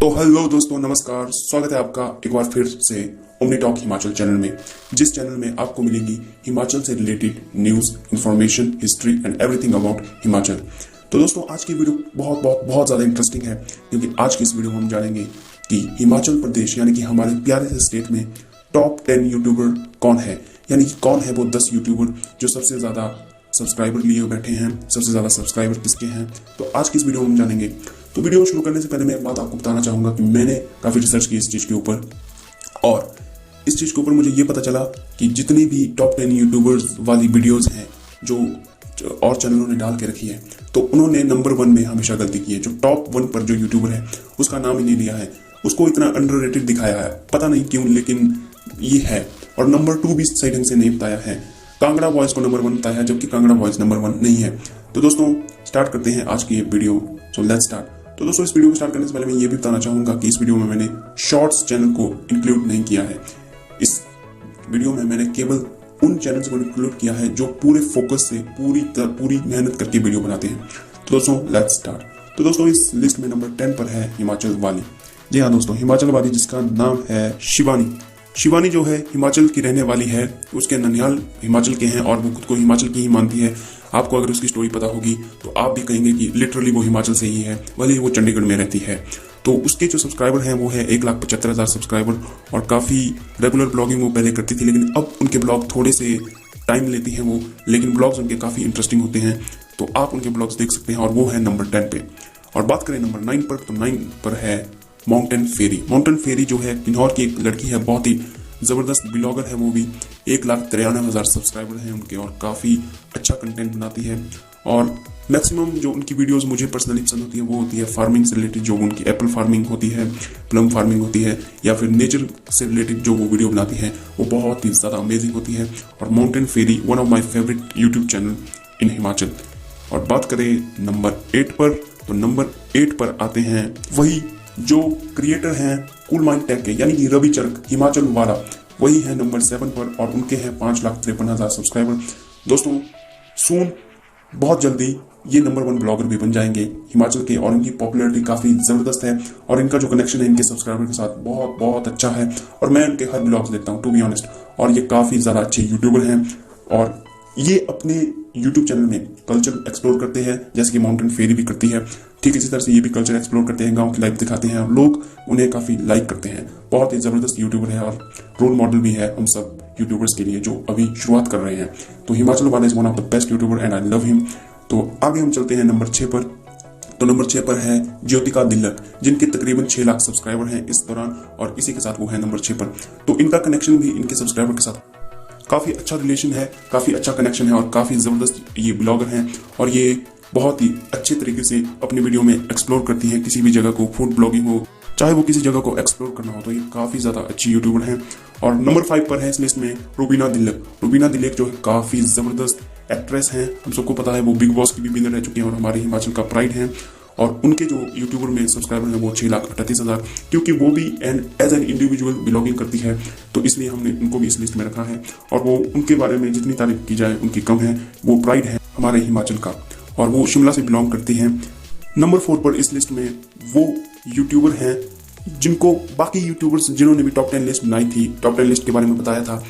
तो हेलो दोस्तों, नमस्कार। स्वागत है आपका एक बार फिर से ओमनी टॉक हिमाचल चैनल में, जिस चैनल में आपको मिलेगी हिमाचल से related news, information, history and everything about Himachal. तो दोस्तों, आज की वीडियो बहुत ज़्यादा इंटरेस्टिंग है, क्योंकि आज की इस वीडियो में हम जानेंगे कि हिमाचल प्रदेश यानी कि हमारे प्यारे से स्टेट में टॉप 10 यूट्यूबर कौन है, यानी कि कौन है वो 10 यूट्यूबर जो सबसे ज़्यादा सब्सक्राइबर लिए बैठे हैं, सबसे ज़्यादा सब्सक्राइबर किसके हैं। तो आज की इस वीडियो में हम जानेंगे। तो वीडियो शुरू करने से पहले मैं एक बात आपको बताना चाहूँगा कि मैंने काफ़ी रिसर्च की इस चीज़ के ऊपर, और इस चीज़ के ऊपर मुझे ये पता चला कि जितनी भी टॉप 10 यूट्यूबर्स वाली वीडियोज़ हैं जो और चैनलों ने डाल के रखी है, तो उन्होंने नंबर 1 में हमेशा गलती की है। जो टॉप 1 पर जो यूट्यूबर है उसका नाम ही नहीं लिया है, उसको इतना अंडररेटेड दिखाया है, पता नहीं क्यों, लेकिन ये है। और नंबर 2 भी सही ढंग से नहीं बताया है। कांगड़ा बॉयज़ को नंबर 1 बताया है, जबकि कांगड़ा बॉयज़ नंबर 1 नहीं है। तो दोस्तों, स्टार्ट करते हैं आज की ये वीडियो। So let's start. तो दोस्तों, इस वीडियो को स्टार्ट करने से पहले मैं ये भी बताना चाहूँगा कि इस वीडियो में मैंने शॉर्ट्स चैनल को इंक्लूड नहीं किया है। इस वीडियो में मैंने केवल उन चैनल्स को इंक्लूड किया है जो पूरे फोकस से पूरी मेहनत करके वीडियो बनाते हैं। तो दोस्तों, लेट्स स्टार्ट। तो दोस्तों, इस लिस्ट में नंबर 10 पर है हिमाचल वाली। जी हाँ दोस्तों, हिमाचल वाली, जिसका नाम है शिवानी। शिवानी जो है हिमाचल की रहने वाली है, उसके ननिहाल हिमाचल के हैं और वो खुद को हिमाचल की ही मानती है। आपको अगर उसकी स्टोरी पता होगी तो आप भी कहेंगे कि लिटरली वो हिमाचल से ही है, भले ही वो चंडीगढ़ में रहती है। तो उसके जो सब्सक्राइबर हैं वो है 1,75,000 सब्सक्राइबर, और काफ़ी रेगुलर ब्लॉगिंग वो पहले करती थी, लेकिन अब उनके ब्लॉग थोड़े से टाइम लेती हैं वो, लेकिन ब्लॉग्स उनके काफ़ी इंटरेस्टिंग होते हैं। तो आप उनके ब्लॉग्स देख सकते हैं, और वो है नंबर 10 पे। और बात करें नंबर 9 पर, तो 9 पर है माउंटेन फेरी। माउंटेन फेरी जो है किन्नौर की एक लड़की है, बहुत ही ज़बरदस्त ब्लॉगर है वो भी। 1,93,000 सब्सक्राइबर हैं उनके, और काफ़ी अच्छा कंटेंट बनाती है। और मैक्सिमम जो उनकी वीडियोस मुझे पर्सनली पसंद होती है वो होती है फार्मिंग से रिलेटेड, जो उनकी एप्पल फार्मिंग होती है, प्लम फार्मिंग होती है, या फिर नेचर से रिलेटेड जो वो वीडियो बनाती है वो बहुत ही ज़्यादा अमेजिंग होती है। और mountain fairy one of my favourite YouTube channel in Himachal. और बात करें नंबर 8 पर, तो नंबर 8 पर आते हैं वही जो क्रिएटर हैं कूल माइंड टेक के, यानी कि रवि चरक, हिमाचल वाला, वही है नंबर 7 पर, और उनके हैं 5,53,000 सब्सक्राइबर। दोस्तों, सून बहुत जल्दी ये नंबर 1 ब्लॉगर भी बन जाएंगे हिमाचल के, और इनकी पॉपुलैरिटी काफ़ी ज़बरदस्त है, और इनका जो कनेक्शन है इनके सब्सक्राइबर के साथ बहुत बहुत अच्छा है। और मैं इनके हर ब्लॉग्स देखता हूँ, टू बी ऑनेस्ट, और ये काफ़ी ज़्यादा अच्छे यूट्यूबर हैं, और ये अपने यूट्यूब चैनल में कल्चर एक्सप्लोर करते हैं, जैसे कि माउंटेन फेरी भी करती है। ठीक इसी तरह से ये भी कल्चर एक्सप्लोर करते हैं, गांव की लाइफ दिखाते हैं, और लोग उन्हें काफ़ी लाइक करते हैं। बहुत ही ज़बरदस्त यूट्यूबर है, और रोल मॉडल भी है हम सब यूट्यूबर्स के लिए जो अभी शुरुआत कर रहे हैं। तो हिमाचल वाले is one of the best YouTuber and I love him. तो आगे हम चलते हैं नंबर 6 पर। तो नंबर 6 पर है ज्योतिका दिल्लक, जिनके तकरीबन 6 लाख सब्सक्राइबर हैं इस दौरान, और इसी के साथ वो है नंबर 6 पर। तो इनका कनेक्शन भी इनके सब्सक्राइबर के साथ काफ़ी अच्छा रिलेशन है, काफ़ी अच्छा कनेक्शन है, और काफ़ी ज़बरदस्त ये ब्लॉगर हैं, और ये बहुत ही अच्छे तरीके से अपनी वीडियो में एक्सप्लोर करती हैं किसी भी जगह को, फूड ब्लॉगिंग हो, चाहे वो किसी जगह को एक्सप्लोर करना हो। तो ये काफ़ी ज़्यादा अच्छी यूट्यूबर हैं। और नंबर 5 पर है इस लिस्ट में रुबीना दिल्लक। रुबीना दिल्लक जो है काफ़ी ज़बरदस्त एक्ट्रेस हैं, हम सबको पता है, वो बिग बॉस की भी विनर रह चुकी हैं और हमारे हिमाचल का प्राइड हैं। और उनके जो यूट्यूबर में सब्सक्राइबर हैं वो 6,38,000, क्योंकि वो भी एज एन इंडिविजुअल ब्लॉगिंग करती है, तो इसलिए हमने उनको भी इस लिस्ट में रखा है। और वो उनके बारे में जितनी तारीफ की जाए उनकी कम है, वो प्राइड है हमारे हिमाचल का, और वो शिमला से बिलोंग करती हैं। नंबर 4 पर इस लिस्ट में वो यूट्यूबर हैं जिनको बाकी यूट्यूबर्स जिन्होंने भी टॉप 10 लिस्ट बनाई थी, टॉप 10 लिस्ट के बारे में बताया था,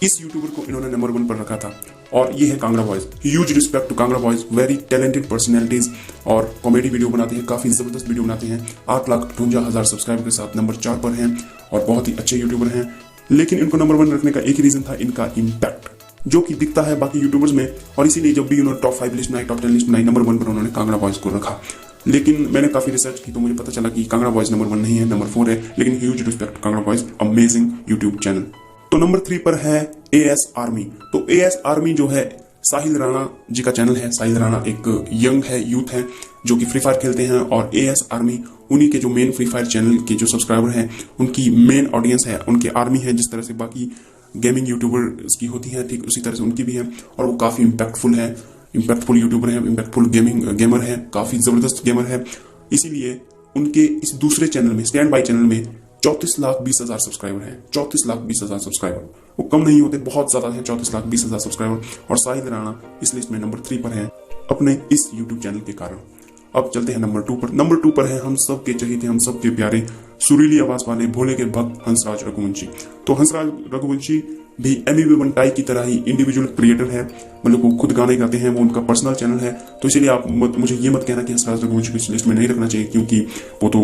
इस यूट्यूबर को इन्होंने नंबर 1 पर रखा था, और ये है Kangra boys. Huge respect to Kangra boys, very talented personalities, और कॉमेडी वीडियो बनाते हैं, काफ़ी ज़बरदस्त वीडियो बनाते हैं। 8,58,000 सब्सक्राइबर के साथ नंबर 4 पर हैं, और बहुत ही अच्छे यूट्यूबर हैं। लेकिन इनको नंबर 1 रखने का एक ही रीज़न था, इनका इम्पैक्ट, जो कि दिखता है बाकी यूट्यूबर्स में, और इसीलिए जब भी उन्होंने टॉप 5 लिस्ट बनाई, टॉप 10 लिस्ट बनाई, नंबर 1 पर उन्होंने कांगड़ा बॉयज़ को रखा। लेकिन मैंने काफ़ी रिसर्च की तो मुझे पता चला कि कांगड़ा बॉयज़ नंबर 1 नहीं है, नंबर 4 है। लेकिन huge respect Kangra boys, amazing YouTube channel. तो नंबर 3 पर है AS आर्मी। तो AS आर्मी जो है साहिल राणा जी का चैनल है। साहिल राणा एक यंग है, यूथ है, जो कि फ्री फायर खेलते हैं, और AS आर्मी उन्हीं के जो मेन फ्री फायर चैनल के जो सब्सक्राइबर हैं उनकी मेन ऑडियंस है, उनकी आर्मी है। जिस तरह से बाकी गेमिंग यूट्यूबर्स की होती है, ठीक उसी तरह से उनकी भी है, और वो काफ़ी इम्पैक्टफुल यूट्यूबर है, इम्पैक्टफुल गेमर है, काफ़ी ज़बरदस्त गेमर है। इसीलिए उनके इस दूसरे चैनल में, स्टैंड बाई चैनल में 34,20,000 सब्सक्राइबर हैं। 34,20,000 सब्सक्राइबर, वो कम नहीं होते, बहुत ज़्यादा है 34,20,000 सब्सक्राइबर। और साहिल राणा इस लिस्ट में नंबर 3 पर है अपने इस यूट्यूब चैनल के कारण। अब चलते हैं नंबर 2 पर। नंबर 2 पर है हम सब के चहेते, हम सब के प्यारे, सुरीली आवाज वाले, भोले के भक्त हंसराज रघुवंशी। तो हंसराज रघुवंशी भी एमी बंटाई की तरह ही इंडिविजुअल क्रिएटर है, मतलब वो खुद गाने गाते हैं, वो उनका पर्सनल चैनल है। तो इसीलिए आप मुझे ये मत कहना कि हंसराज रघुवंशी को इस लिस्ट में नहीं रखना चाहिए, क्योंकि वो तो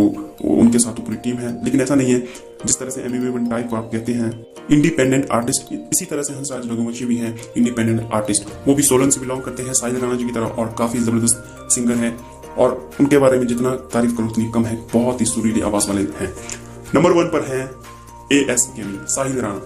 उनके साथ तो पूरी टीम है। लेकिन ऐसा नहीं है, जिस तरह से एमी बंटाई को आप कहते हैं इंडिपेंडेंट आर्टिस्ट, इसी तरह से हंसराज रघुवंशी भी हैं इंडिपेंडेंट आर्टिस्ट। वो भी सोलन से बिलोंग करते हैं, साहिल राणा जी की तरह, और काफी जबरदस्त सिंगर है। और उनके बारे में जितना तारीफ करूं उतनी कम है, बहुत ही सुरीली आवाज वाले हैं। नंबर 1 पर है AS गेमिंग, साहिल राणा।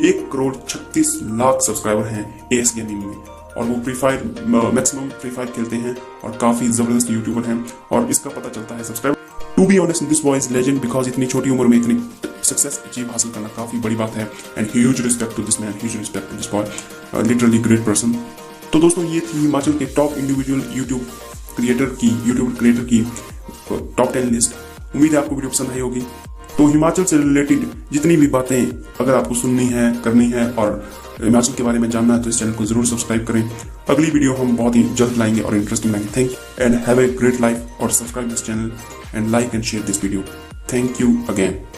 1,36,00,000 सब्सक्राइबर हैं AS गेमिंग में, और वो free fire, maximum free fire खेलते हैं और काफी जबरदस्त यूट्यूबर हैं। और इसका पता चलता है subscribe. To be honest, this boy is legend, because इतनी छोटी उम्र में इतनी सक्सेस अचीव हासिल करना काफी बड़ी बात है। And huge respect to this man, huge respect to this boy, literally great person. तो दोस्तों, ये थी हिमाचल के टॉप इंडिविजुअल यूट्यूब क्रिएटर की टॉप 10 लिस्ट। उम्मीद है आपको वीडियो पसंद आई होगी। तो हिमाचल से रिलेटेड जितनी भी बातें अगर आपको सुननी है, करनी है, और हिमाचल के बारे में जानना है, तो इस चैनल को जरूर सब्सक्राइब करें। अगली वीडियो हम बहुत ही जल्द लाएंगे और इंटरेस्टिंग लाएंगे। Thank you and have a great life, और subscribe this channel and like and share this video. Thank you again.